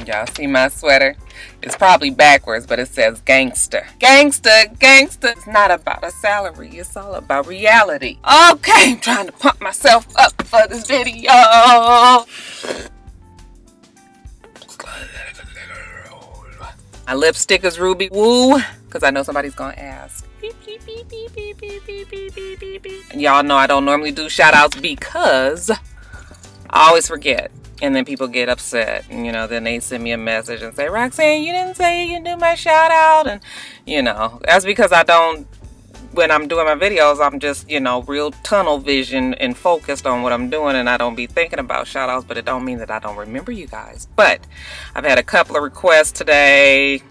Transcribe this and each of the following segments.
Y'all see my sweater? It's probably backwards, but it says gangster. Gangster, gangster. It's not about a salary. It's all about reality. Okay, I'm trying to pump myself up for this video. My lipstick is Ruby Woo, because I know somebody's going to ask. And y'all know I don't normally do shout outs because I always forget. And then people get upset, and then they send me a message and say, Roxanne, you didn't say you do my shout out. And that's because I don't, when I'm doing my videos, I'm just, real tunnel vision and focused on what I'm doing, and I don't be thinking about shout outs, but it don't mean that I don't remember you guys. But I've had a couple of requests today.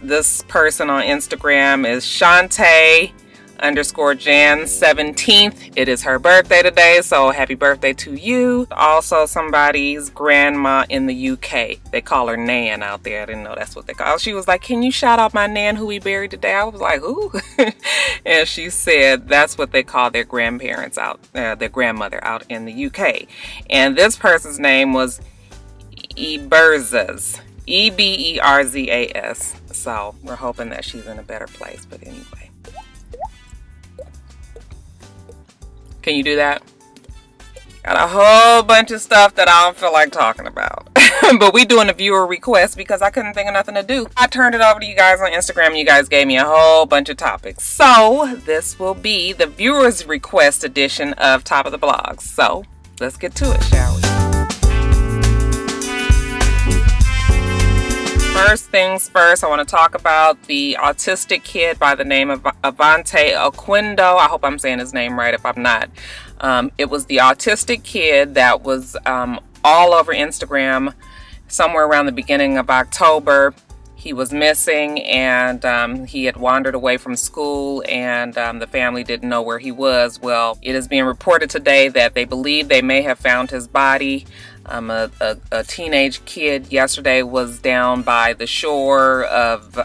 This person on Instagram is Shantae _Jan 17th. It is her birthday today, so happy birthday to you. Also somebody's grandma in the UK. They call her Nan out there. I didn't know that's what they call her. She was like, can you shout out my Nan who we buried today? I was like, who? And she said that's what they call their grandparents out, their grandmother out in the UK. And this person's name was Eberzas. Eberzas. So we're hoping that she's in a better place, but anyway. Can you do that? Got a whole bunch of stuff that I don't feel like talking about. But we doing a viewer request because I couldn't think of nothing to do. I turned it over to you guys on Instagram and you guys gave me a whole bunch of topics. So this will be the viewers request edition of Top of the Blogs. So let's get to it, shall we? First things first, I want to talk about the autistic kid by the name of Avante Oquindo. I hope I'm saying his name right. If I'm not, it was the autistic kid that was all over Instagram somewhere around the beginning of October. He was missing, and he had wandered away from school, and the family didn't know where he was. Well, it is being reported today that they believe they may have found his body. A teenage kid yesterday was down by the shore of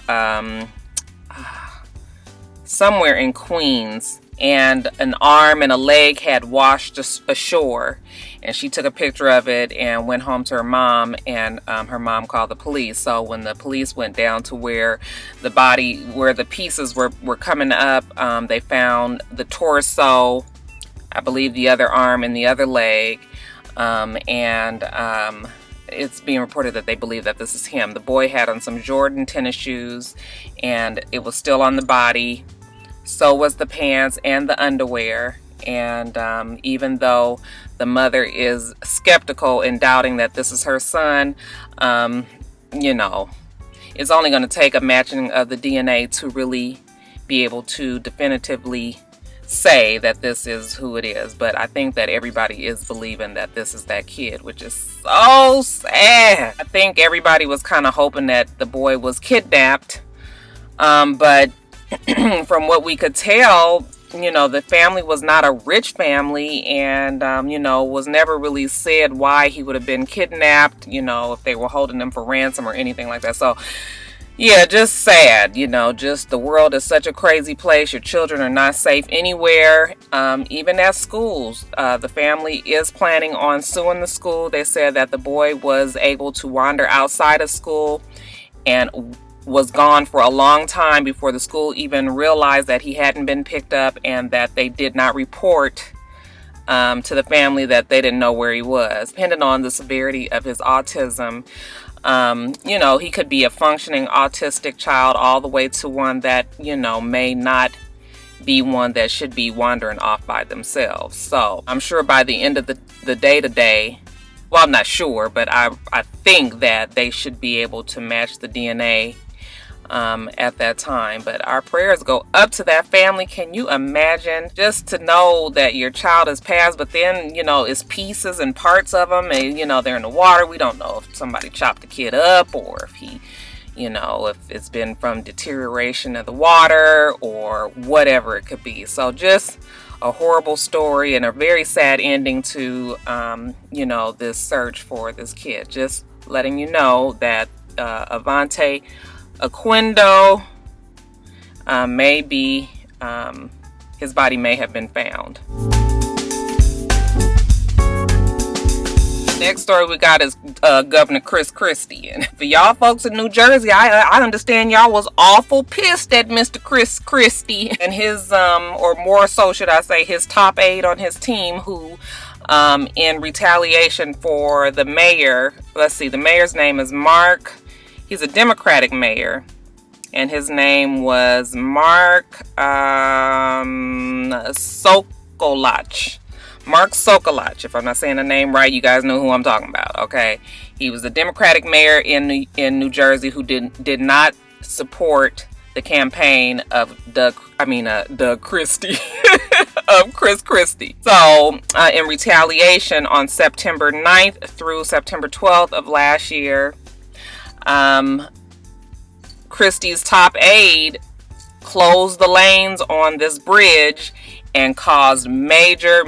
somewhere in Queens, and an arm and a leg had washed ashore, and she took a picture of it and went home to her mom, and her mom called the police. So when the police went down to where the body, where the pieces were coming up, they found the torso, I believe the other arm and the other leg. It's being reported that they believe that this is him. The boy had on some Jordan tennis shoes, and it was still on the body. So was the pants and the underwear. And even though the mother is skeptical and doubting that this is her son, it's only going to take a matching of the DNA to really be able to definitively say that this is who it is. But I think that everybody is believing that this is that kid, which is so sad. I think everybody was kind of hoping that the boy was kidnapped, but from what we could tell, the family was not a rich family, and was never really said why he would have been kidnapped, if they were holding him for ransom or anything like that. So yeah, just sad, just the world is such a crazy place. Your children are not safe anywhere, even at schools. The family is planning on suing the school. They said that the boy was able to wander outside of school and was gone for a long time before the school even realized that he hadn't been picked up, and that they did not report to the family that they didn't know where he was. Depending on the severity of his autism, he could be a functioning autistic child all the way to one that, may not be one that should be wandering off by themselves. So I'm sure by the end of the day today, well, I'm not sure, but I think that they should be able to match the DNA at that time. But our prayers go up to that family. Can you imagine just to know that your child is passed, but then it's pieces and parts of them, and they're in the water. We don't know if somebody chopped the kid up, or if he if it's been from deterioration of the water or whatever it could be. So just a horrible story and a very sad ending to this search for this kid. Just letting you know that Avante Oquindo may be, his body may have been found. Next story we got is Governor Christie. And for y'all folks in New Jersey, I understand y'all was awful pissed at Mr. Christie and his, or more so should I say, his top aide on his team who, in retaliation for the mayor, let's see, the mayor's name is Mark. He's a Democratic mayor. And his name was Mark Sokolach. Mark Sokolach, if I'm not saying the name right, you guys know who I'm talking about, okay? He was the Democratic mayor in New Jersey who did not support the campaign of Doug Christie, of Chris Christie. So, in retaliation, on September 9th through September 12th of last year, Christie's top aide closed the lanes on this bridge and caused major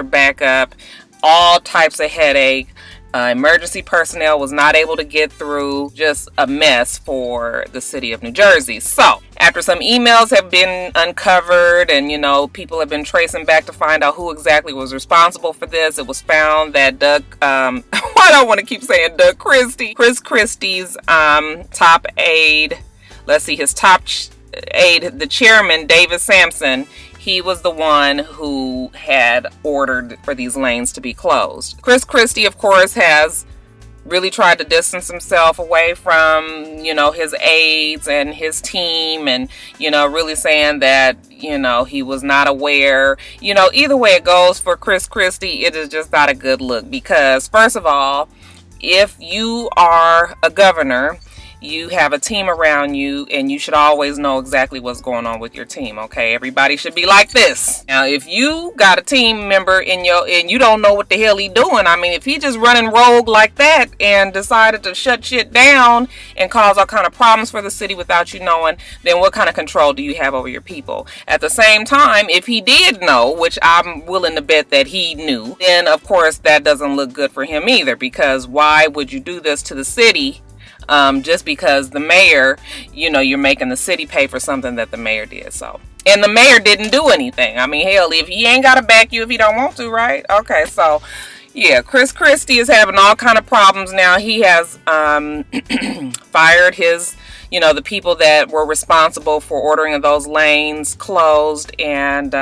backup, all types of headache. Emergency personnel was not able to get through. Just a mess for the city of New Jersey. So, after some emails have been uncovered and, you know, people have been tracing back to find out who exactly was responsible for this, it was found that Doug, why do I want to keep saying Doug Christie? Chris Christie's top aide, let's see, his top aide, the chairman, David Sampson, he was the one who had ordered for these lanes to be closed. Chris Christie, of course, has really tried to distance himself away from, you know, his aides and his team and, you know, really saying that, you know, he was not aware. You know, either way it goes for Chris Christie, it is just not a good look because, first of all, if you are a governor, you have a team around you and you should always know exactly what's going on with your team, okay? Everybody should be like this. Now, if you got a team member and you don't know what the hell he doing, I mean, if he just running rogue like that and decided to shut shit down and cause all kind of problems for the city without you knowing, then what kind of control do you have over your people? At the same time, if he did know, which I'm willing to bet that he knew, then of course that doesn't look good for him either, because why would you do this to the city? Just because the mayor, you know, you're making the city pay for something that the mayor did. So, and the mayor didn't do anything. I mean, hell, if he ain't got to back you if he don't want to, right? Okay, so, yeah, Chris Christie is having all kind of problems now. He has fired his, you know, the people that were responsible for ordering those lanes closed. And,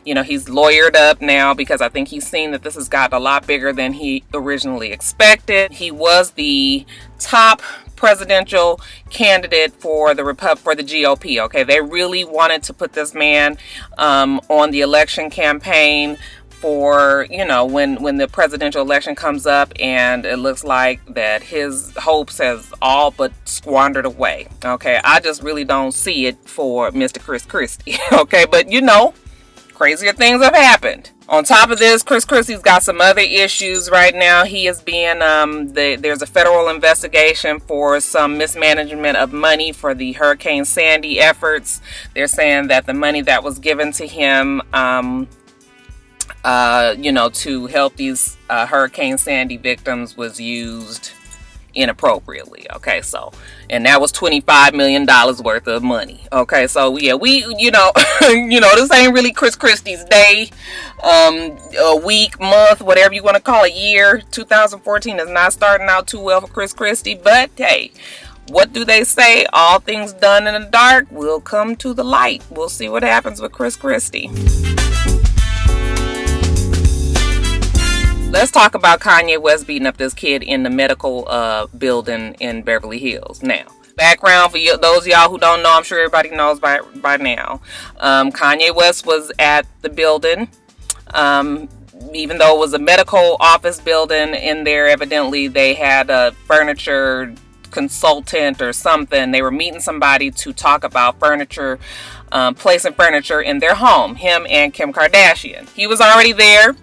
you know, he's lawyered up now because I think he's seen that this has gotten a lot bigger than he originally expected. He was the top presidential candidate for the GOP. Okay, they really wanted to put this man on the election campaign for, you know, when the presidential election comes up, and it looks like that his hopes has all but squandered away. Okay, I just really don't see it for Mr. Chris Christie. Okay, but you know, crazier things have happened. On top of this, Chris Christie's got some other issues right now. He is being, there's a federal investigation for some mismanagement of money for the Hurricane Sandy efforts. They're saying that the money that was given to him, you know, to help these Hurricane Sandy victims was used inappropriately. Okay, so, and that was $25 million worth of money. Okay, so yeah, we, you know, you know, this ain't really Chris Christie's day, a week, month, whatever you want to call it, year. 2014 is not starting out too well for Chris Christie, but hey, what do they say? All things done in the dark will come to the light. We'll see what happens with Chris Christie. Let's talk about Kanye West beating up this kid in the medical building in Beverly Hills. Now, background for you, those of y'all who don't know, I'm sure everybody knows by now. Kanye West was at the building. Even though it was a medical office building, in there evidently they had a furniture consultant or something. They were meeting somebody to talk about furniture, placing furniture in their home, him and Kim Kardashian. He was already there.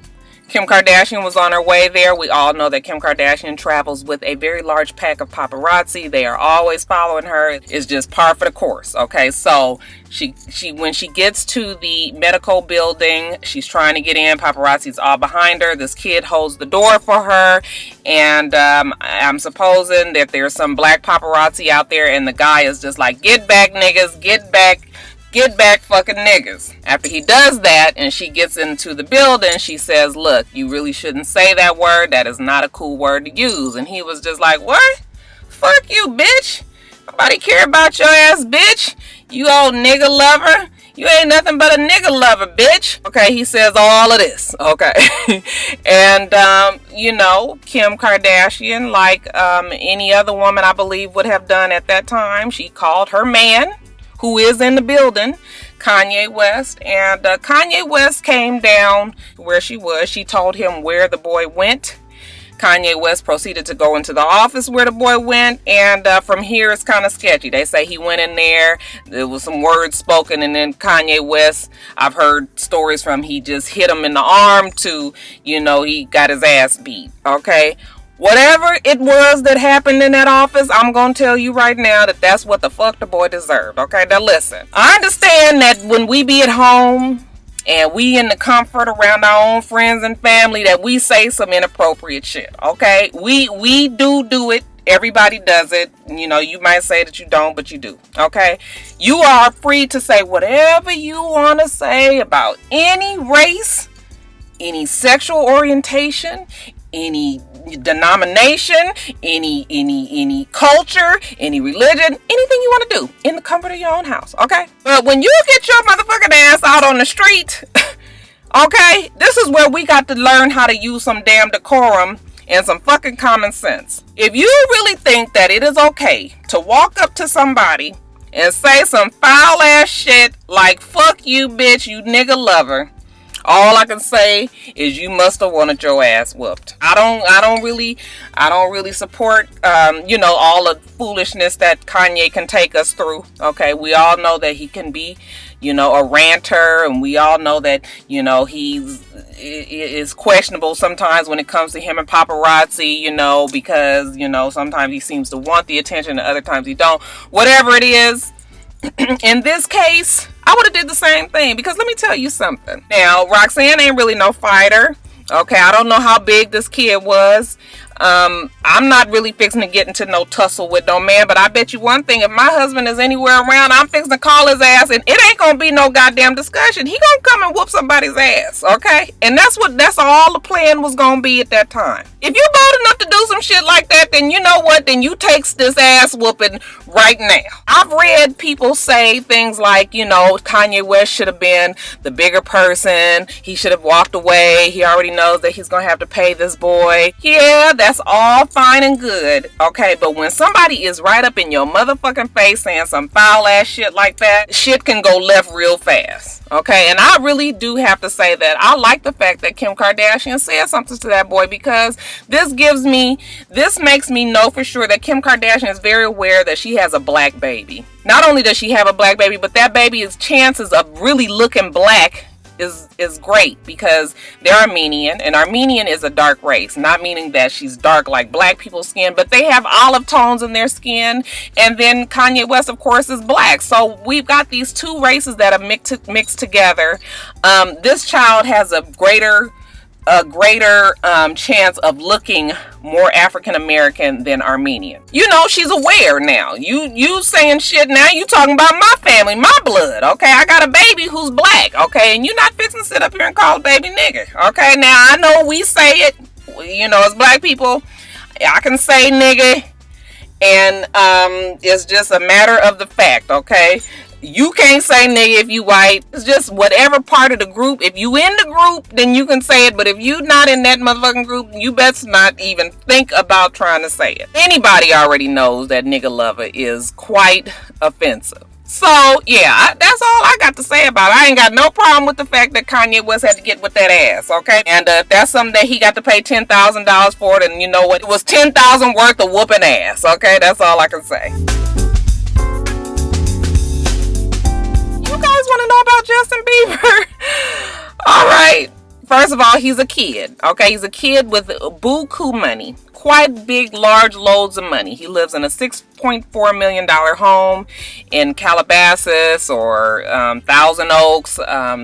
Kim Kardashian was on her way there. We all know that Kim Kardashian travels with a very large pack of paparazzi. They are always following her. It's just par for the course. Okay, so she when she gets to the medical building, she's trying to get in. Paparazzi's all behind her. This kid holds the door for her, and I'm supposing that there's some black paparazzi out there, and the guy is just like, "Get back, niggas, get back." Get back fucking niggas. After he does that and she gets into the building, she says, look, you really shouldn't say that word. That is not a cool word to use. And he was just like, what? Fuck you, bitch. Nobody care about your ass, bitch. You old nigga lover. You ain't nothing but a nigga lover, bitch. Okay, he says all of this. Okay. And, you know, Kim Kardashian, like any other woman I believe would have done at that time, she called her man, who is in the building, Kanye West. And Kanye West came down where she was. She told him where the boy went. Kanye West proceeded to go into the office where the boy went, and from here it's kind of sketchy. They say he went in there was some words spoken, and then Kanye West, I've heard stories from, he just hit him in the arm to, you know, he got his ass beat. Okay, whatever it was that happened in that office, I'm gonna tell you right now that that's what the fuck the boy deserved. Okay, now listen, I understand that when we be at home and we in the comfort around our own friends and family, that we say some inappropriate shit. Okay, we do it. Everybody does it. You know, you might say that you don't, but you do. Okay, you are free to say whatever you want to say about any race, any sexual orientation, any denomination, any culture, any religion, anything you want to do in the comfort of your own house. Okay, but when you get your motherfucking ass out on the street, okay, this is where we got to learn how to use some damn decorum and some fucking common sense. If you really think that it is okay to walk up to somebody and say some foul ass shit like fuck you bitch, you nigga lover, all I can say is you must have wanted your ass whooped. I don't really support you know, all the foolishness that Kanye can take us through. Okay, we all know that he can be, you know, a ranter, and we all know that, you know, is questionable sometimes when it comes to him and paparazzi, you know, because, you know, sometimes he seems to want the attention and other times he don't. Whatever it is, in this case, I would have did the same thing, because let me tell you something. Now, Roxanne ain't really no fighter. Okay, I don't know how big this kid was. I'm not really fixing to get into no tussle with no man, but I bet you one thing, if my husband is anywhere around, I'm fixing to call his ass, and it ain't gonna be no goddamn discussion. He gonna come and whoop somebody's ass, okay? And that's all the plan was gonna be at that time. If you bold enough to do some shit like that, then you know what? Then you takes this ass whooping right now. I've read people say things like, you know, Kanye West should have been the bigger person. He should have walked away. He already knows that he's gonna have to pay this boy. Yeah, that's all fine and good, okay? But when somebody is right up in your motherfucking face saying some foul ass shit like that, shit can go left real fast, okay? And I really do have to say that I like the fact that Kim Kardashian said something to that boy, because this makes me know for sure that Kim Kardashian is very aware that she has a black baby. Not only does she have a black baby, but that baby's chances of really looking black is great, because they're Armenian, and Armenian is a dark race, not meaning that she's dark like black people's skin, but they have olive tones in their skin. And then Kanye West, of course, is black. So we've got these two races that are mixed together. This child has a greater chance of looking more African American than Armenian. You know, she's aware now. You saying shit now, you talking about my family, my blood, okay? I got a baby who's black, okay? And you're not fixing to sit up here and call a baby nigga, okay? Now, I know we say it, you know, as black people, I can say nigga, and it's just a matter of the fact, okay? You can't say nigga if you white. It's just whatever part of the group. If you in the group, then you can say it. But if you not in that motherfucking group, you best not even think about trying to say it. Anybody already knows that nigga lover is quite offensive. So, yeah, that's all I got to say about it. I ain't got no problem with the fact that Kanye West had to get with that ass, okay? And if that's something that he got to pay $10,000 for, then you know what? It was $10,000 worth of whooping ass, okay? That's all I can say. You guys want to know about Justin Bieber? All right. First of all, he's a kid. Okay, he's a kid with buku money. quite big, large loads of money. He lives in a $6.4 million home in Calabasas or Thousand Oaks,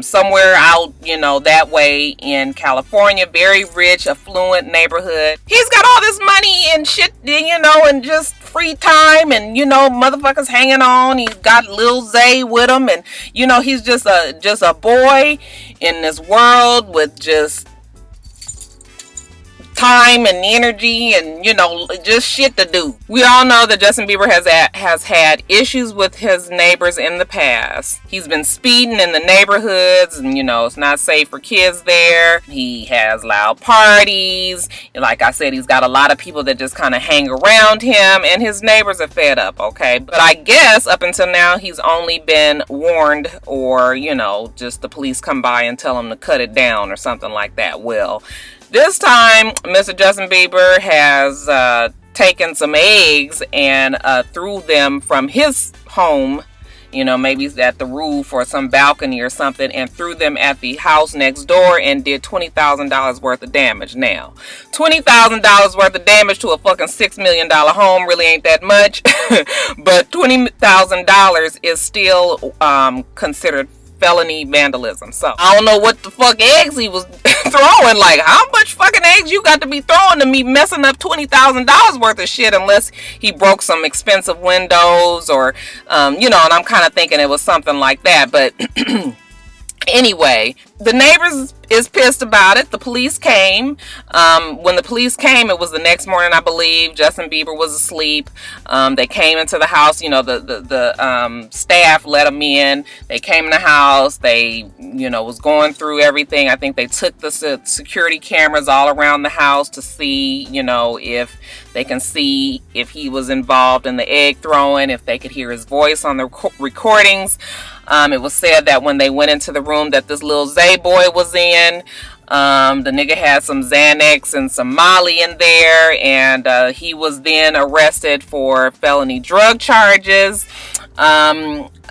somewhere out, you know, that way in California. Very rich, affluent neighborhood. He's got all this money and shit, you know, and just free time, and you know, motherfuckers hanging on. He's got Lil Zay with him, and you know, he's just a boy in this world with just time and energy and, you know, just shit to do. We all know that Justin Bieber has had issues with his neighbors in the past. He's been speeding in the neighborhoods, and you know, it's not safe for kids there. He has loud parties. Like I said, he's got a lot of people that just kind of hang around him, and his neighbors are fed up, okay? But I guess up until now, he's only been warned, or, you know, just the police come by and tell him to cut it down or something like that. Well, this time, Mr. Justin Bieber has taken some eggs and threw them from his home, you know, maybe at the roof or some balcony or something, and threw them at the house next door and did $20,000 worth of damage. Now, $20,000 worth of damage to a fucking $6 million home really ain't that much, but $20,000 is still considered felony vandalism. So I don't know what the fuck eggs he was throwing. Like, how much fucking eggs you got to be throwing to me messing up $20,000 worth of shit, unless he broke some expensive windows or you know, and I'm kind of thinking it was something like that. But anyway, the neighbors is pissed about it. The police came. When the police came, it was the next morning, I believe. Justin Bieber was asleep. They came into the house. You know, the staff let them in. They came in the house. They, you know, was going through everything. I think they took the security cameras all around the house to see, you know, if they can see if he was involved in the egg throwing, if they could hear his voice on the recordings. It was said that when they went into the room that this Lil Zay boy was in, the nigga had some Xanax and some Molly in there, and he was then arrested for felony drug charges.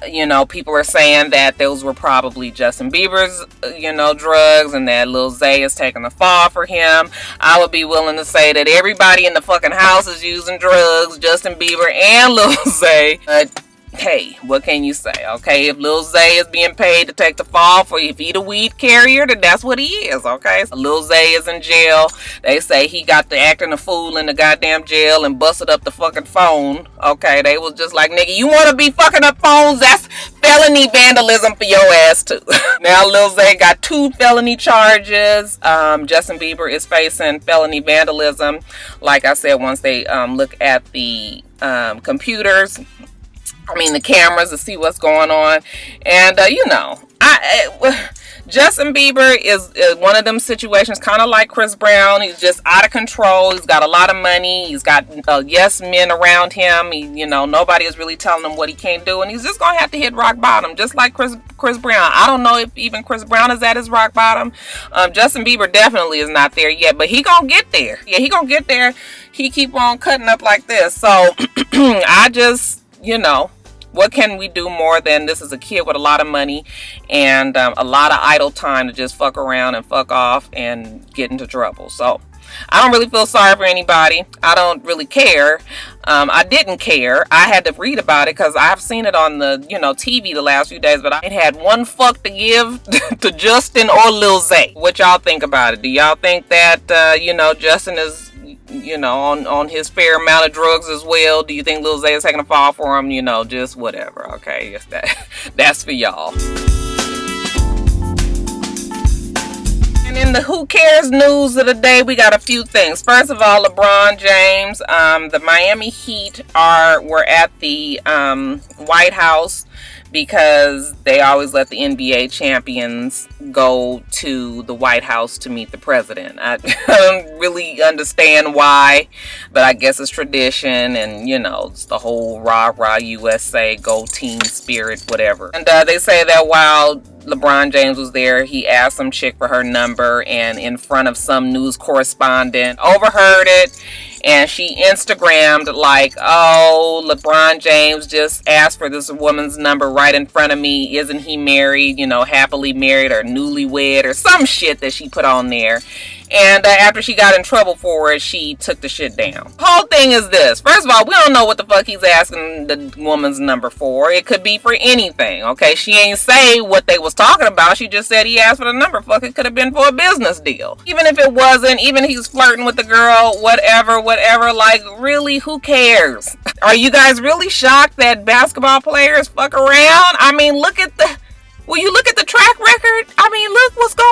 You know, people are saying that those were probably Justin Bieber's, you know, drugs, and that Lil Zay is taking the fall for him. I would be willing to say that everybody in the fucking house is using drugs, Justin Bieber and Lil Zay. But hey, what can you say? Okay, if Lil Zay is being paid to take the fall for if he the weed carrier, then that's what he is, okay? So Lil Zay is in jail. They say he got to acting a fool in the goddamn jail and busted up the fucking phone. Okay, they was just like, nigga, you want to be fucking up phones? That's felony vandalism for your ass too. Now Lil Zay got 2 felony charges. Justin Bieber is facing felony vandalism. Like I said, once they look at the computers, the cameras, to see what's going on. And, you know, Justin Bieber is one of them situations, kind of like Chris Brown. He's just out of control. He's got a lot of money. He's got yes men around him. You know, nobody is really telling him what he can't do. And he's just going to have to hit rock bottom, just like Chris Brown. I don't know if even Chris Brown is at his rock bottom. Justin Bieber definitely is not there yet, but he going to get there. Yeah, he going to get there. He keep on cutting up like this. So I just, you know, what can we do more than this is a kid with a lot of money and a lot of idle time to just fuck around and fuck off and get into trouble. So I don't really feel sorry for anybody. I don't really care. I didn't care. I had to read about it because I've seen it on the, you know, TV the last few days, but I ain't had one fuck to give to Justin or Lil Zay. What y'all think about it? Do y'all think that, you know, Justin is, you know, on his fair amount of drugs as well? Do you think Lil Zay is taking a fall for him? You know, just whatever. Okay, yes, that's for y'all. And in the who cares news of the day, we got a few things. First of all, LeBron James, the Miami Heat were at the White House because they always let the NBA champions go to the White House to meet the president. I don't really understand why, but I guess it's tradition, and you know, it's the whole rah rah USA, go team spirit, whatever. And they say that while LeBron James was there, he asked some chick for her number, and in front of some news correspondent overheard it, and she Instagrammed like, oh, LeBron James just asked for this woman's number right in front of me. Isn't he married? You know, happily married or newlywed or some shit that she put on there. And after she got in trouble for it, she took the shit down. Whole thing is this. First of all, we don't know what the fuck he's asking the woman's number for. It could be for anything, okay? She ain't say what they was talking about. She just said he asked for the number. Fuck, it could have been for a business deal. Even if it wasn't, even if he's flirting with the girl, whatever, like, really, who cares? Are you guys really shocked that basketball players fuck around? I mean, look at the... Well, you look at the track record, I mean, look what's going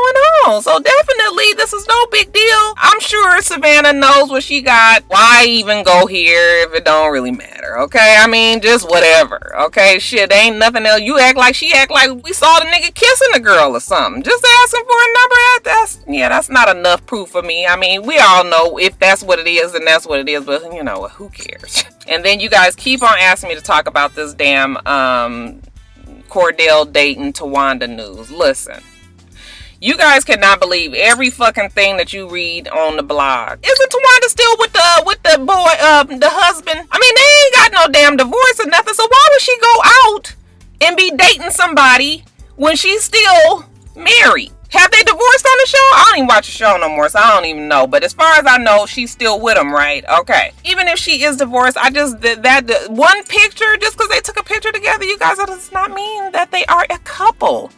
on. So definitely, this is no big deal. I'm sure Savannah knows what she got. Why even go here if it don't really matter, okay? I mean, just whatever, okay? Shit, ain't nothing else. You act like she act like we saw the nigga kissing the girl or something. Just asking for a number, that's not enough proof for me. I mean, we all know if that's what it is, then that's what it is. But, you know, who cares? And then you guys keep on asking me to talk about this damn, Cordell Dayton Tawanda news. Listen, you guys cannot believe every fucking thing that you read on the blog. Isn't Tawanda still with the boy, the husband? I mean, they ain't got no damn divorce or nothing. So why would she go out and be dating somebody when she's still married? Have they divorced on the show? I don't even watch the show no more, so I don't even know. But as far as I know, she's still with him, right? Okay. Even if she is divorced, that one picture, just because they took a picture together, you guys, that does not mean that they are a couple.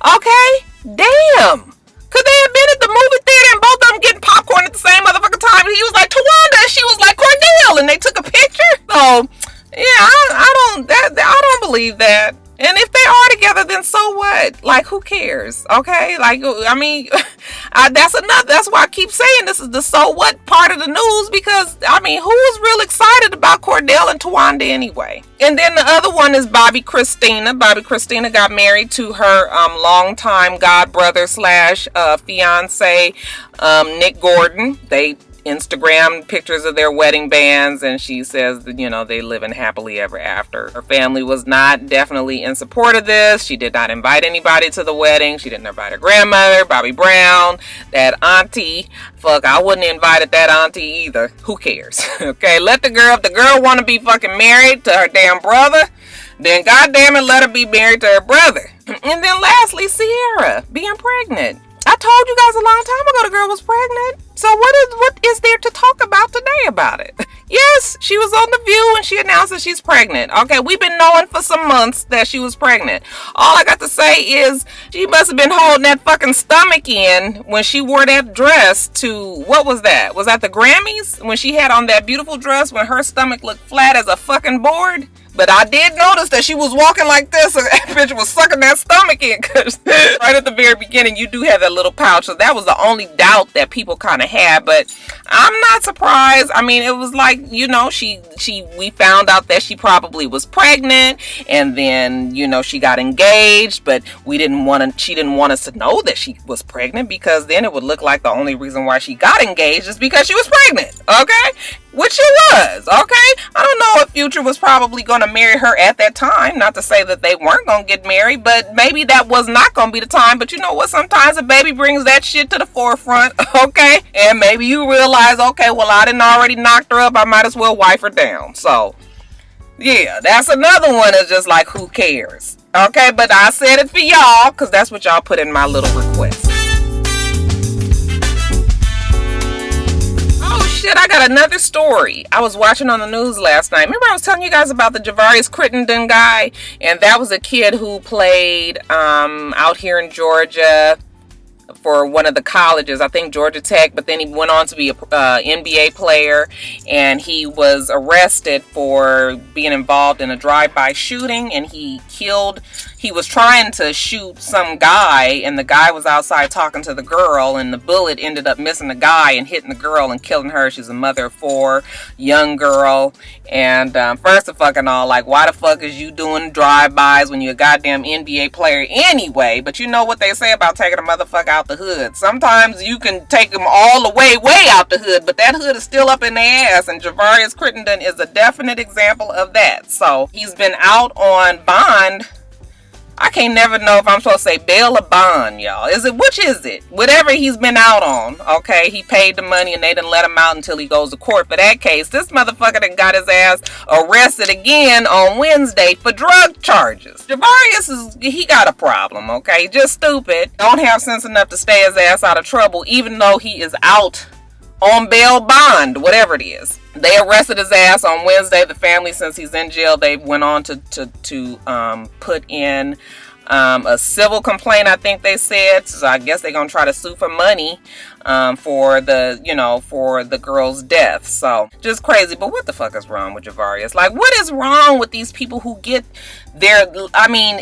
Okay? Damn. Could they have been at the movie theater and both of them getting popcorn at the same motherfucking time? And he was like, Tawanda, and she was like, Cordell, and they took a picture? So, yeah, I don't believe that. And if they are together, then so what? Like, who cares? Okay? Like, I mean, that's why I keep saying this is the so what part of the news, because, I mean, who is real excited about Cordell and Tawanda anyway? And then the other one is Bobby Christina. Bobby Christina got married to her longtime godbrother / fiance, Nick Gordon. They Instagram pictures of their wedding bands, and she says that, you know, they living happily ever after. Her family was not definitely in support of this. She did not invite anybody to the wedding. She didn't invite her grandmother, Bobby Brown, that auntie. Fuck, I wouldn't have invited that auntie either. Who cares? Okay, let the girl, if the girl want to be fucking married to her damn brother, then goddamn it, let her be married to her brother. And then lastly, Sierra being pregnant. I told you guys a long time ago the girl was pregnant. So what is there to talk about today about it? Yes, she was on The View and she announced that she's pregnant. Okay, we've been knowing for some months that she was pregnant. All I got to say is she must have been holding that fucking stomach in when she wore that dress to, what was that? Was that the Grammys? When she had on that beautiful dress when her stomach looked flat as a fucking board? But I did notice that she was walking like this, and that bitch was sucking that stomach in, because right at the very beginning, you do have that little pouch. So that was the only doubt that people kind of had. But I'm not surprised. I mean, it was like, you know, we found out that she probably was pregnant, and then, you know, she got engaged, but she didn't want us to know that she was pregnant, because then it would look like the only reason why she got engaged is because she was pregnant. Okay? Which she was, okay? I don't know if Future was probably going to marry her at that time. Not to say that they weren't going to get married, but maybe that was not going to be the time. But you know what? Sometimes a baby brings that shit to the forefront, okay? And maybe you realize, okay, well, I didn't already knocked her up. I might as well wife her down. So, yeah, that's another one that's just like, who cares? Okay, but I said it for y'all because that's what y'all put in my little request. Shit, I got another story. I was watching on the news last night. Remember I was telling you guys about the Javarius Crittenden guy? And that was a kid who played out here in Georgia for one of the colleges, I think Georgia Tech, but then he went on to be a NBA player, and he was arrested for being involved in a drive-by shooting, and he was trying to shoot some guy, and the guy was outside talking to the girl, and the bullet ended up missing the guy and hitting the girl and killing her. She's a mother of 4, young girl, and first of fucking all, like, why the fuck is you doing drive-bys when you're a goddamn NBA player anyway? But you know what they say about taking a motherfucker out the hood. Sometimes you can take them all the way out the hood, but that hood is still up in their ass, and Javarius Crittenden is a definite example of that. So he's been out on bond, I can't never know if I'm supposed to say bail or bond, y'all. Which is it? Whatever he's been out on, okay? He paid the money and they didn't let him out until he goes to court for that case. This motherfucker done got his ass arrested again on Wednesday for drug charges. Javarius he got a problem, okay? Just stupid. Don't have sense enough to stay his ass out of trouble, even though he is out on bail bond, whatever it is. They arrested his ass on Wednesday. The family, since he's in jail, they went on to put in a civil complaint, I think they said. So I guess they're gonna try to sue for money for the girl's death. So just crazy. But what the fuck is wrong with Javarius? Like, what is wrong with these people who get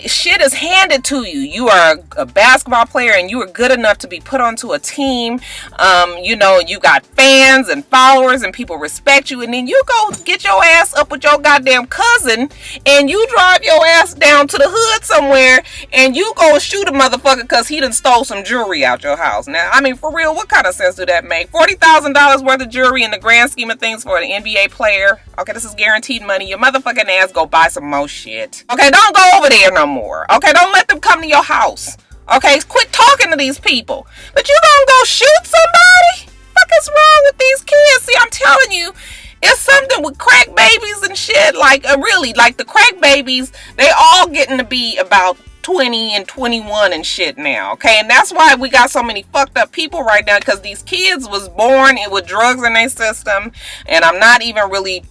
shit is handed to you. You are a basketball player and you are good enough to be put onto a team. You got fans and followers and people respect you, and then you go get your ass up with your goddamn cousin and you drive your ass down to the hood somewhere and you go shoot a motherfucker because he done stole some jewelry out your house. Now, I mean, for real, what kind of sense do that make? $40,000 worth of jewelry in the grand scheme of things for an NBA player. Okay, this is guaranteed money. Your motherfucking ass go buy some more shit. Okay, don't go over there no more. Okay, don't let them come to your house. Okay, quit talking to these people. But you gonna go shoot somebody? What is wrong with these kids? See, I'm telling you, it's something with crack babies and shit. Like, really, like the crack babies, they all getting to be about 20 and 21 and shit now, okay? And that's why we got so many fucked up people right now, because these kids was born with drugs in their system, and I'm not even really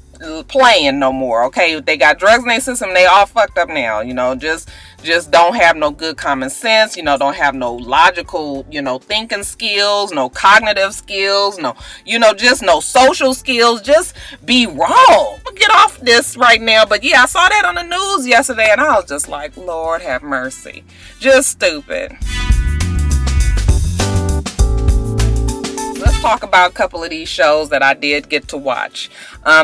playing no more, okay? They got drugs in their system, they all fucked up now, just don't have no good common sense, don't have no logical, thinking skills, no cognitive skills, just no social skills, just be wrong. I'll get off this right now, but yeah, I saw that on the news yesterday and I was just like, Lord have mercy. Just stupid. Let's talk about a couple of these shows that I did get to watch.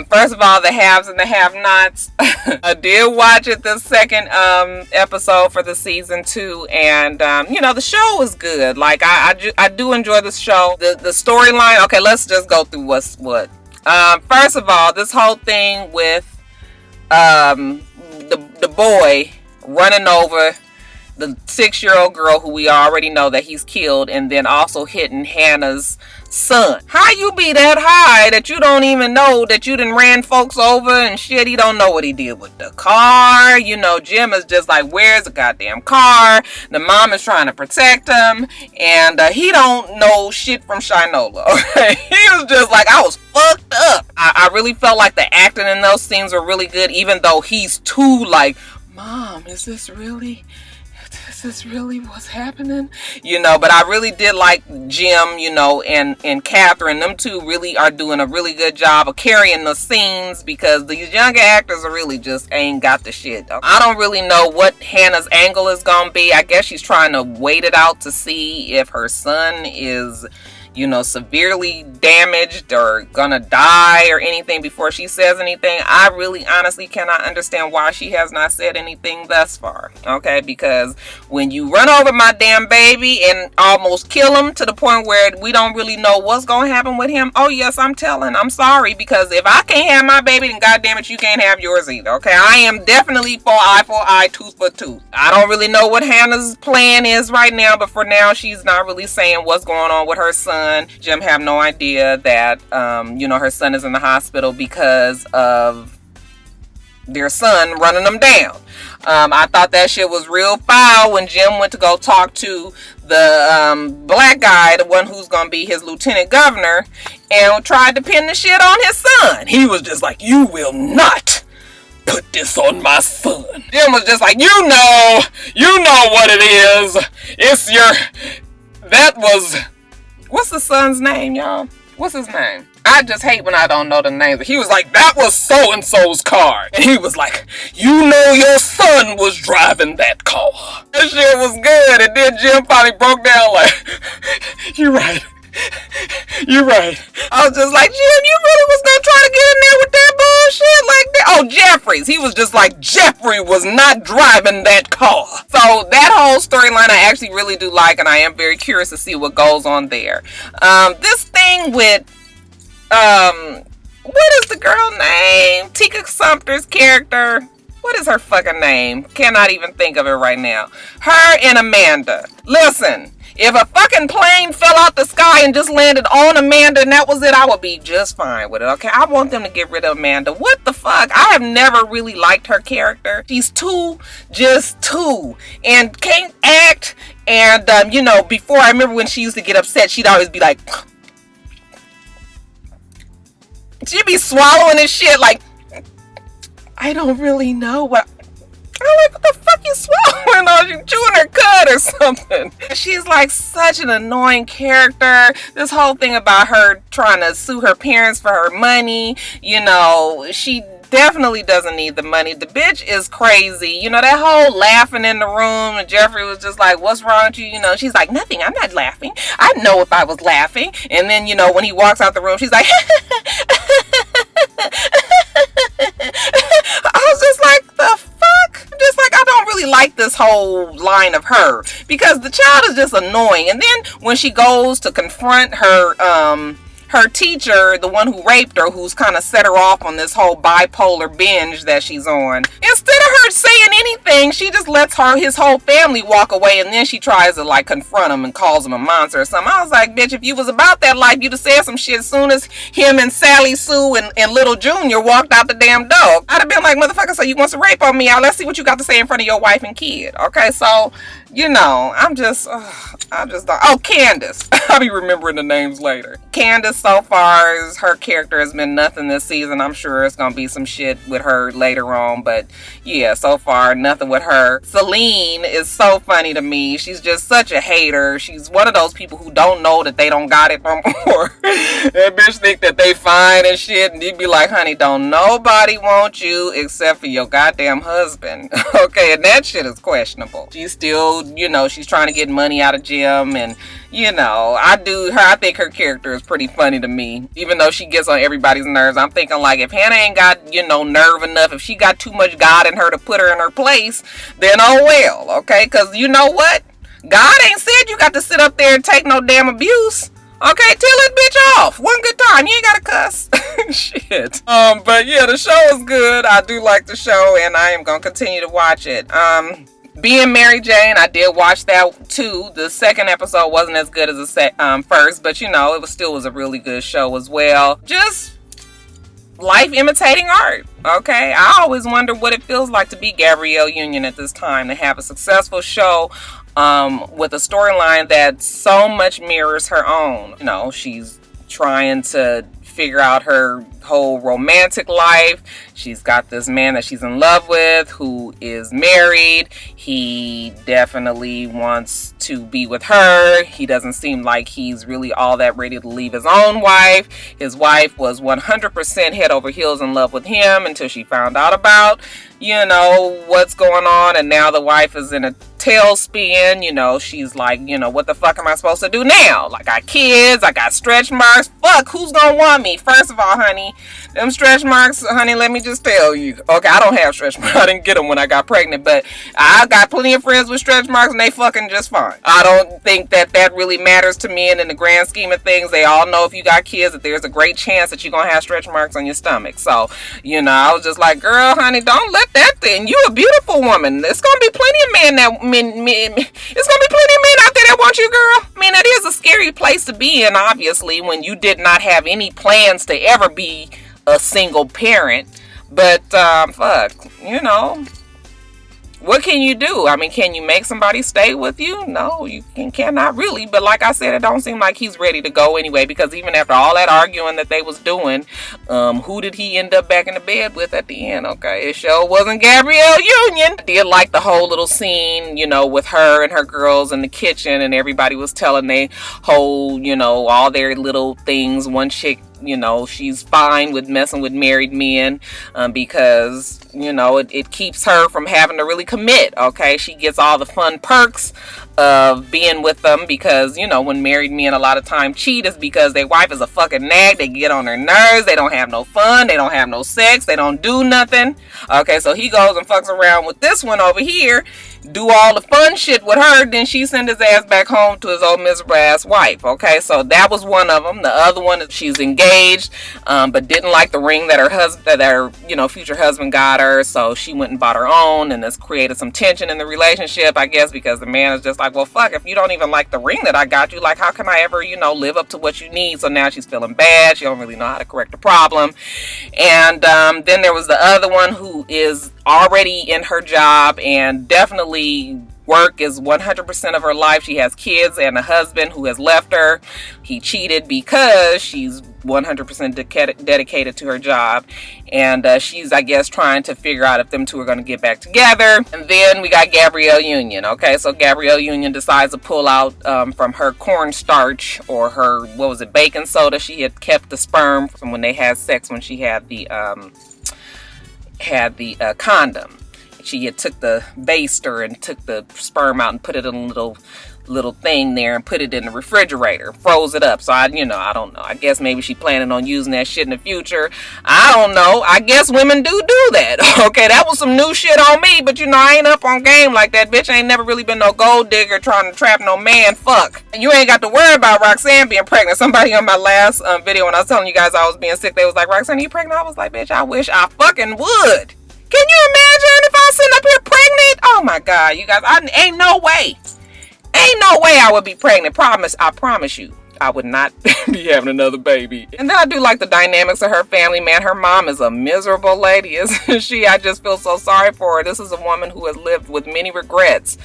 First of all, The Haves and the Have-Nots. I did watch it, the second episode for the season 2, and the show was good. Like, I do enjoy the show. The storyline. Okay, let's just go through what's what. First of all, this whole thing with the boy running over the 6-year-old girl who we already know that he's killed, and then also hitting Hannah's son. How you be that high that you don't even know that you done ran folks over and shit? He don't know what he did with the car. Jim is just like, where's the goddamn car? The mom is trying to protect him, and he don't know shit from Shinola. He was just like, I was fucked up. I really felt like the acting in those scenes were really good, even though he's too like, Mom, is this really what's happening? But I really did like Jim, and Catherine. Them two really are doing a really good job of carrying the scenes, because these younger actors are really just ain't got the shit. I don't really know what Hannah's angle is gonna be. I guess she's trying to wait it out to see if her son is severely damaged or gonna die or anything before she says anything. I really honestly cannot understand why she has not said anything thus far. Okay, because when you run over my damn baby and almost kill him to the point where we don't really know what's gonna happen with him, oh yes, I'm sorry, because if I can't have my baby, then goddamn it, you can't have yours either. Okay, I am definitely for eye, tooth for tooth. I don't really know what Hannah's plan is right now, but for now she's not really saying what's going on with her son. Jim have no idea that her son is in the hospital because of their son running them down. I thought that shit was real foul when Jim went to go talk to the black guy, the one who's gonna be his lieutenant governor, and tried to pin the shit on his son. He was just like, you will not put this on my son. Jim was just like, you know what it is. What's the son's name, y'all? What's his name? I just hate when I don't know the names. He was like, that was so-and-so's car. And he was like, your son was driving that car. That shit was good. And then Jim finally broke down like, you're right. I was just like, Jim, you really was gonna try to get in there with that bullshit like that? Oh, Jeffries. He was just like, Jeffrey was not driving that car. So that whole storyline I actually really do like, and I am very curious to see what goes on there. This thing with, what is the girl name? Tika Sumpter's character. what is her fucking name? Cannot even think of it right now. Her and Amanda. Listen, if a fucking plane fell out the sky and just landed on Amanda and that was it, I would be just fine with it, okay? I want them to get rid of Amanda. What the fuck? I have never really liked her character. She's just too, and can't act. And, you know, before, I remember when she used to get upset, she'd always be like, she'd be swallowing and shit like, I don't really know what. I'm like, what the fuck you swallowing? Or you chewing her cud or something? She's like such an annoying character. This whole thing about her trying to sue her parents for her money, you know, she definitely doesn't need the money. The bitch is crazy. You know, that whole laughing in the room, and Jeffrey was just like, what's wrong with you? You know, she's like, nothing, I'm not laughing. I'd know if I was laughing. And then, you know, when he walks out the room, she's like, I was just like, the fuck? Just like, I don't really like this whole line of her, because the child is just annoying. And then when she goes to confront her teacher, the one who raped her, who's kind of set her off on this whole bipolar binge that she's on, instead of her saying anything, she just lets his whole family walk away, and then she tries to like confront him and calls him a monster or something. I was like, bitch, if you was about that life, you'd have said some shit as soon as him and Sally Sue and Little Junior walked out the damn door. I'd have been like, motherfucker, so you want to rape on me? Let's see what you got to say in front of your wife and kid. Okay, so, you know, I just don't. Oh, Candace. I'll be remembering the names later. Candace, so far, her character has been nothing this season. I'm sure it's gonna be some shit with her later on, but yeah, so far, nothing with her. Celine is so funny to me. She's just such a hater. She's one of those people who don't know that they don't got it no more. That bitch think that they fine and shit, and you'd be like, honey, don't nobody want you except for your goddamn husband. Okay, and that shit is questionable. She's still, you know, she's trying to get money out of Jim, and you know, I think her character is pretty funny to me, even though she gets on everybody's nerves. I'm thinking like, if Hannah ain't got, you know, nerve enough, if she got too much God in her to put her in her place, then oh well, okay? Because you know what? God ain't said you got to sit up there and take no damn abuse. Okay, tell that bitch off. One good time. You ain't gotta cuss. Shit. But yeah, the show is good. I do like the show, and I am gonna continue to watch it. Being Mary Jane, I did watch that too. The second episode wasn't as good as the first, but you know, it still was a really good show as well. Just life imitating art. Okay, I always wonder what it feels like to be Gabrielle Union at this time, to have a successful show with a storyline that so much mirrors her own. You know, she's trying to figure out her whole romantic life. She's got this man that she's in love with who is married. He definitely wants to be with her. He doesn't seem like he's really all that ready to leave his own wife. His wife was 100% head over heels in love with him until she found out about, you know, what's going on. And now the wife is in a tailspin. You know, she's like, you know, what the fuck am I supposed to do now? Like, I got kids, I got stretch marks. Fuck, who's gonna want me? First of all, honey, them stretch marks, honey, let me just tell you. Okay, I don't have stretch marks. I didn't get them when I got pregnant, but I got plenty of friends with stretch marks and they fucking just fine. I don't think that really matters to me, and in the grand scheme of things, they all know if you got kids that there's a great chance that you're gonna have stretch marks on your stomach. So, you know, I was just like, girl, honey, don't let that thing. You a beautiful woman. There's gonna be plenty of men that it's gonna be plenty of men out there that want you, girl. I mean, that is a scary place to be in, obviously, when you did not have any plans to ever be a single parent. But fuck, you know, what can you do? I mean, can you make somebody stay with you? No, you cannot really. But like I said, it don't seem like he's ready to go anyway, because even after all that arguing that they was doing, who did he end up back in the bed with at the end? Okay, it sure wasn't Gabrielle Union. I did like the whole little scene, you know, with her and her girls in the kitchen, and everybody was telling they whole, you know, all their little things. One chick, you know, she's fine with messing with married men because, you know, it keeps her from having to really commit. Okay, she gets all the fun perks of being with them, because, you know, when married men a lot of time cheat is because their wife is a fucking nag. They get on their nerves. They don't have no fun. They don't have no sex. They don't do nothing. Okay, so he goes and fucks around with this one over here, do all the fun shit with her, then she send his ass back home to his old miserable ass wife. Okay, so that was one of them. The other one is she's engaged, but didn't like the ring that her you know, future husband got her, so she went and bought her own, and this created some tension in the relationship, I guess, because the man is just like, well, fuck, if you don't even like the ring that I got you, like, how can I ever, you know, live up to what you need? So now she's feeling bad. She don't really know how to correct the problem. And then there was the other one who is already in her job, and definitely work is 100% of her life. She has kids and a husband who has left her. He cheated because she's 100% dedicated to her job, and she's, I guess, trying to figure out if them two are going to get back together. And then we got Gabrielle Union. Okay, so Gabrielle Union decides to pull out from her cornstarch, or her, what was it, baking soda. She had kept the sperm from when they had sex, when she had the condom. She had took the baster and took the sperm out and put it in a little thing there and put it in the refrigerator, froze it up. So I don't know. I guess maybe she planning on using that shit in the future. I don't know. I guess women do that. Okay, that was some new shit on me, but you know, I ain't up on game like that. Bitch, I ain't never really been no gold digger trying to trap no man. Fuck. You ain't got to worry about Roxanne being pregnant. Somebody on my last video, when I was telling you guys I was being sick, they was like, Roxanne, are you pregnant? I was like, bitch, I wish I fucking would. Can you imagine if I was sitting up here pregnant? Oh my God, you guys, ain't no way. Ain't no way I would be pregnant. I promise you, I would not be having another baby. And then I do like the dynamics of her family, man. Her mom is a miserable lady, isn't she? I just feel so sorry for her. This is a woman who has lived with many regrets,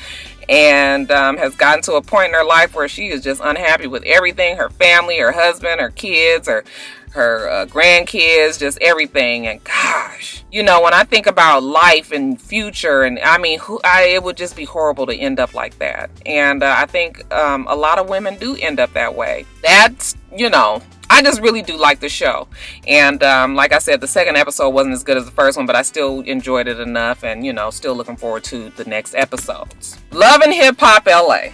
and has gotten to a point in her life where she is just unhappy with everything. Her family, her husband, her kids, her grandkids, just everything. And gosh, you know, when I think about life and future, and I mean, it would just be horrible to end up like that. And I think a lot of women do end up that way. That's, you know, I just really do like the show. And like I said, the second episode wasn't as good as the first one, but I still enjoyed it enough, and, you know, still looking forward to the next episodes. Love and Hip Hop LA.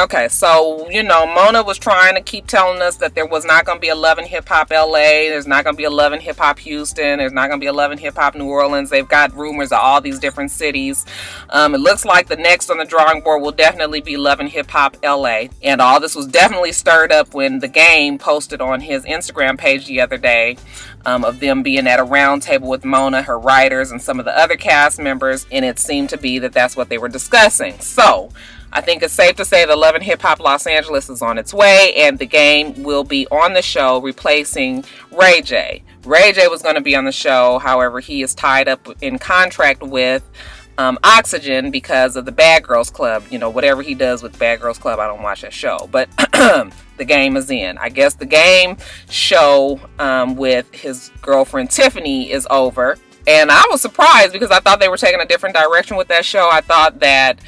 Okay, so, you know, Mona was trying to keep telling us that there was not going to be a Love and Hip Hop LA. There's not going to be a Love and Hip Hop Houston. There's not going to be a Love and Hip Hop New Orleans. They've got rumors of all these different cities. It looks like the next on the drawing board will definitely be Love and Hip Hop LA. And all this was definitely stirred up when The Game posted on his Instagram page the other day of them being at a round table with Mona, her writers, and some of the other cast members. And it seemed to be that that's what they were discussing. So I think it's safe to say that Love and Hip Hop Los Angeles is on its way, and The Game will be on the show replacing Ray J. Ray J was going to be on the show, however, he is tied up in contract with Oxygen because of the Bad Girls Club. You know, whatever he does with Bad Girls Club, I don't watch that show, but The Game is in. I guess The Game show with his girlfriend Tiffany is over, and I was surprised because I thought they were taking a different direction with that show. I thought that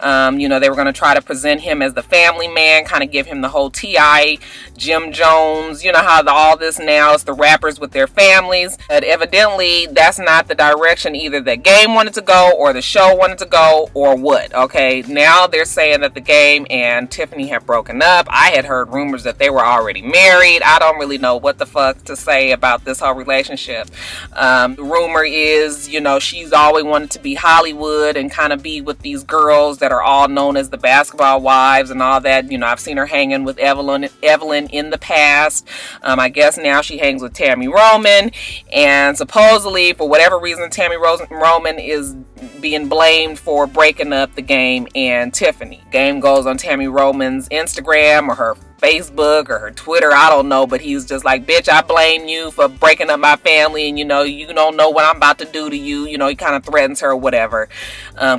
you know, they were going to try to present him as the family man, kind of give him the whole T.I., Jim Jones, you know how all this now is the rappers with their families. But evidently, that's not the direction either the Game wanted to go, or the show wanted to go, or what. Okay, now they're saying that The Game and Tiffany have broken up. I had heard rumors that they were already married. I don't really know what the fuck to say about this whole relationship. The rumor is, you know, she's always wanted to be Hollywood and kind of be with these girls that are all known as the basketball wives and all that. You know, I've seen her hanging with Evelyn in the past. I guess now she hangs with Tammy Roman, and supposedly for whatever reason Tammy Roman is being blamed for breaking up The Game and Tiffany. Game goes on Tammy Roman's Instagram or her Facebook or her Twitter, I don't know, but he's just like, bitch, I blame you for breaking up my family, and you know, you don't know what I'm about to do to you. You know, he kind of threatens her or whatever,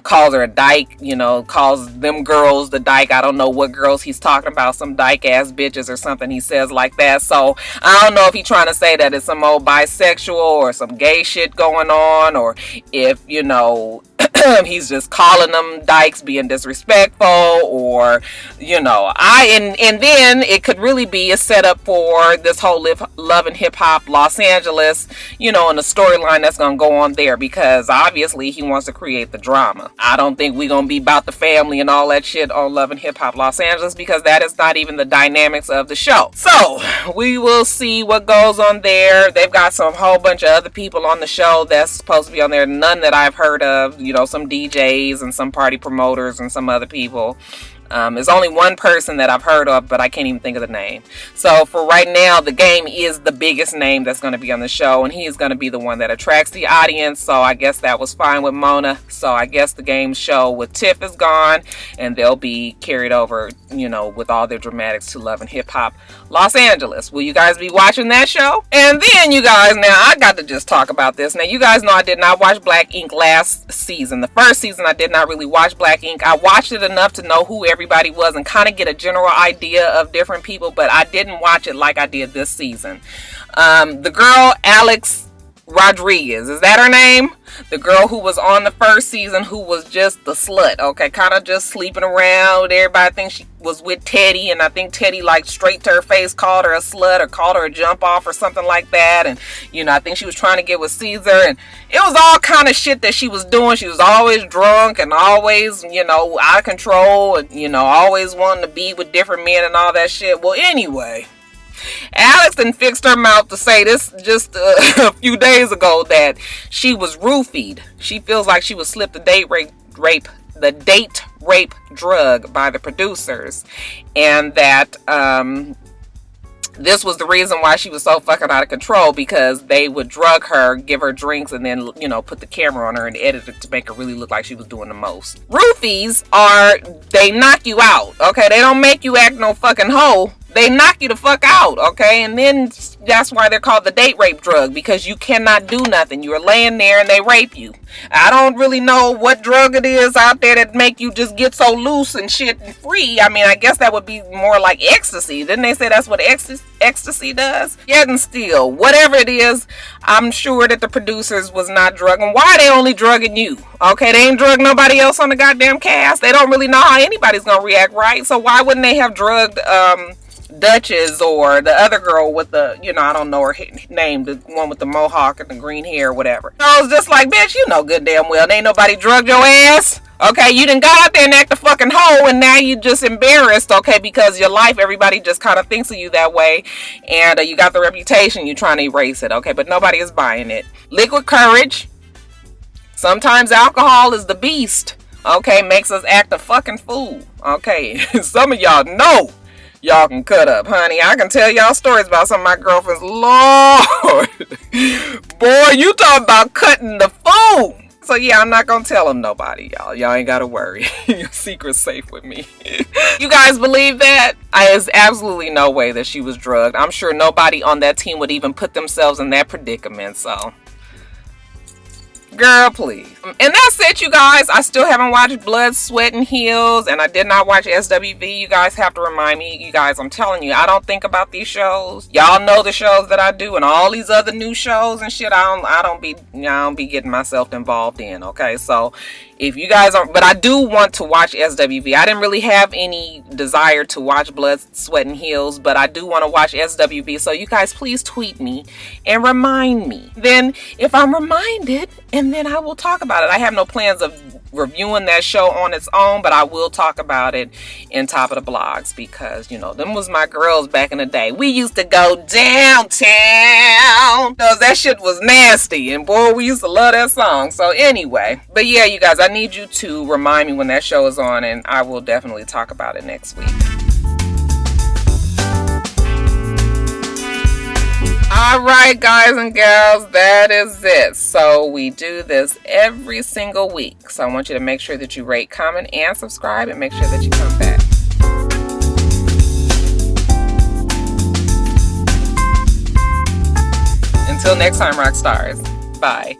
calls her a dyke, you know, calls them girls the dyke. I don't know what girls he's talking about, some dyke ass bitches or something he says like that. So I don't know if he's trying to say that it's some old bisexual or some gay shit going on, or if, you know, he's just calling them dykes, being disrespectful, or and then it could really be a setup for this whole Love and Hip Hop Los Angeles, and the storyline that's gonna go on there, because obviously he wants to create the drama. I don't think we're gonna be about the family and all that shit on Love and Hip Hop Los Angeles, because that is not even the dynamics of the show. So we will see what goes on there. They've got some whole bunch of other people on the show that's supposed to be on there, none that I've heard of, some DJs and some party promoters and some other people. There's only one person that I've heard of, but I can't even think of the name. So for right now, the game is the biggest name that's going to be on the show, and he is going to be the one that attracts the audience. So I guess that was fine with Mona. So I guess the game show with Tiff is gone, and they'll be carried over, with all their dramatics to Love and Hip Hop Los Angeles. Will you guys be watching that show? And then, you guys, now I got to just talk about this. Now, you guys know I did not watch Black Ink last season. The first season, I did not really watch Black Ink. I watched it enough to know who everybody was and kind of get a general idea of different people, but I didn't watch it like I did this season. The girl Alex Rodriguez, is that her name? The girl who was on the first season, who was just the slut, okay, kind of just sleeping around. Everybody thinks she was with Teddy, and I think Teddy, like, straight to her face called her a slut or called her a jump off or something like that. And I think she was trying to get with Caesar, and it was all kind of shit that she was doing. She was always drunk and always, out of control, and always wanting to be with different men and all that shit. Well, anyway, Alex then fixed her mouth to say this just a few days ago, that she was roofied. She feels like she was slipped the date rape drug by the producers, and that this was the reason why she was so fucking out of control, because they would drug her, give her drinks, and then put the camera on her and edit it to make her really look like she was doing the most. Roofies they knock you out, okay? They don't make you act no fucking hoe. They knock you the fuck out, okay? And then that's why they're called the date rape drug, because you cannot do nothing. You're laying there and they rape you. I don't really know what drug it is out there that make you just get so loose and shit and free. I mean, I guess that would be more like ecstasy. Didn't they say that's what ecstasy does? Yet and still, whatever it is, I'm sure that the producers was not drugging. Why are they only drugging you? Okay, they ain't drug nobody else on the goddamn cast. They don't really know how anybody's gonna react, right? So why wouldn't they have drugged Duchess, or the other girl with the, I don't know her name, the one with the mohawk and the green hair or whatever. I was just like, bitch, good damn well ain't nobody drugged your ass. Okay, you done got out there and act a fucking hoe, and now you just embarrassed, okay, because your life, everybody just kind of thinks of you that way, and you got the reputation, you trying to erase it, okay, but nobody is buying it. Liquid courage. Sometimes alcohol is the beast, okay, makes us act a fucking fool, okay. Some of y'all know y'all can cut up, honey. I can tell y'all stories about some of my girlfriends. Lord, boy, you talking about cutting the food. So yeah, I'm not gonna tell them nobody, y'all. Y'all ain't gotta worry. Your secret's safe with me. You guys believe that? There's absolutely no way that she was drugged. I'm sure nobody on that team would even put themselves in that predicament, so girl, please. And that's it, you guys. I still haven't watched Blood, Sweat, and Heels, and I did not watch SWV. You guys have to remind me. You guys, I'm telling you, I don't think about these shows. Y'all know the shows that I do, and all these other new shows and shit. I don't be getting myself involved in. Okay, so if you guys aren't, but I do want to watch SWV. I didn't really have any desire to watch Blood, Sweat, and Heels, but I do want to watch SWV. So you guys, please tweet me and remind me. Then, if I'm reminded, and then I will talk about it. I have no plans of reviewing that show on its own, but I will talk about it in Top of the Blogs, because them was my girls back in the day. We used to go downtown because that shit was nasty, and boy, we used to love that song. So anyway, but yeah, you guys, I need you to remind me when that show is on, and I will definitely talk about it next week. Alright, guys and gals, that is it. So we do this every single week. So I want you to make sure that you rate, comment, and subscribe, and make sure that you come back. Until next time, Roxstars. Bye.